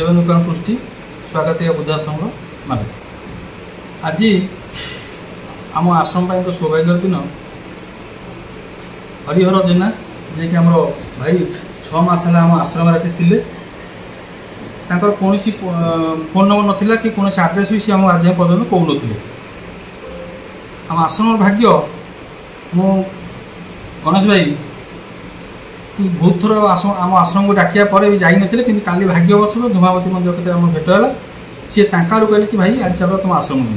देवेंद्र पृष्टि स्वागतिका वृद्धाश्रम मालिक। आज आम आश्रम तो सौभाग्यर दिन हरिहर जेना जे कि आम भाई 6 मास है आम आश्रम आसी कौन फोन नंबर नाला कि कौन आड्रेस भी सी आम आज पर्यटन कौन आम आश्रम भाग्य मु गणेश भाई बहुत थर आम आश्रम को डाकिया पर भी जाई नथिले कि काली भाग्यवश तो धूमावती मंदिर के आम भेट है सी ताड़ू कहले कि भाई आज चलो तुम आश्रम जी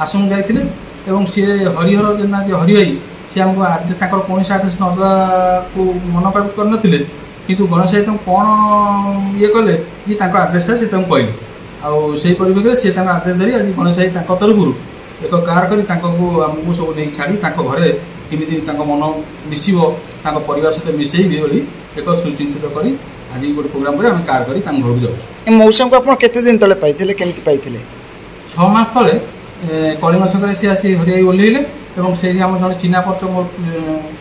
आश्रम जाइए और सी हरिहर जेना जे हरि भाई सी आमको आड्रेस कौन आड्रेस नदा को मन कर किंतु गणेश भाई तुम कौन ये कले कि आड्रेसटा से कहले आई परिप्रेक्षी सी आड्रेस धरी आज गणेश भाई तरफ एक कार कर आमको सब नहीं छाड़ी घरे केमी मन मिसब परिवार सहित मिसेबी बोली एक सुचिंतित करी आज गोटे प्रोग्राम पर आम कार कर घर को जाऊँ। मौसा को आप केते दिन तले पाइथिले केमती पाइथिले? 6 मास तले कलिंग छक सी आसी हरियाई ओह्लैले और से आम जन चिन्हा पर्च मोर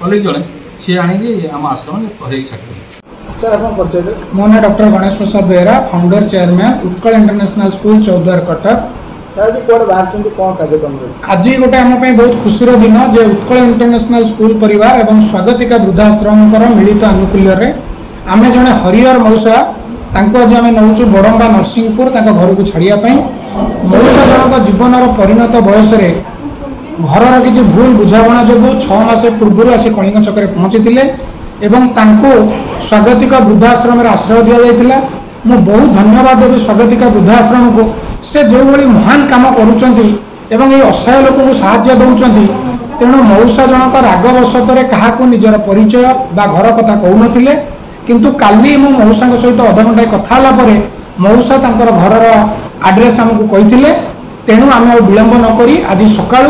कलिग जड़े सी आनी आम आश्रम हरियाई छाड़ी। सर आप परिचय? मो ना doctor Ganesh Prasad Behera, founder chairman Utkal international school Choudwar Cuttack. आज कौन बाहर कौन कार्यक्रम? आज गोटे आम बहुत खुशीर दिन जे उत्कल इंटरनेशनल स्कूल परिवार और स्वागतिका वृद्धाश्रम मिलित आनुकूल्य आम जड़े हरिहर मौसा आज आम नौ बड़ंबा नरसिंहपुर घर को छाड़ापी मौसा जनक जीवन परिणत बयस घर किसी भूल बुझाणा जो 6 मास पूर्व आसी कलिंग छक पहुँची स्वागतिका वृद्धाश्रम आश्रय दि जाता। मु बहुत धन्यवाद देवी स्वागतिका वृद्धाश्रम को से जो भाई महान काम करुँच असहाय लोक को साहाय्य दौरान तेणु मौसा जनक रागवशतरे क्या निजर परिचय बा घर कथा कहून किंतु काली मु मौसा सहित अधघंटा कथा मौसा घर आड्रेस आमको कही तेणु आम विलंब नक आज सका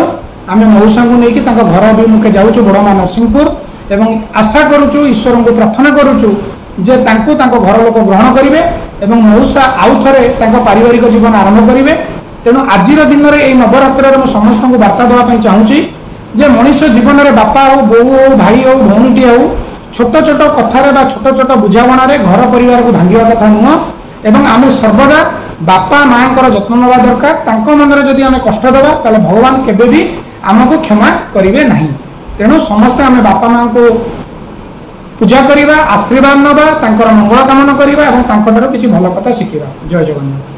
आम मौसा को लेकिन घर अभिमुखे जाऊँ बड़मा नरसिंहपुर एवं आशा करुचु ईश्वर को प्रार्थना करुचु जे घर लोक ग्रहण करेंगे और मौसा आउ थे पारिवारिक जीवन आरंभ करेंगे। तेणु आज दिन में ये नवरात्र समस्त को वार्ता देवाई चाहूँगी जे मनीष जीवन में बापा हो बो हो भाई हो भौणीटी हो छोट छोट कथार छोट छोट बुझाणा घर परिवार को भांगा कथा नुह एवं आम सर्वदा बापा माँ जत्न नवा दरकार मन में जदि आम कष्ट देवा ताले भगवान केबे भी आमको क्षमा करेंगे ना। तेणु समस्ते आम बापा माँ को पूजा करवा आशीर्वाद नवा मंगल कामना करवा और किसी भल कथा शिखा। जय जगन्नाथ।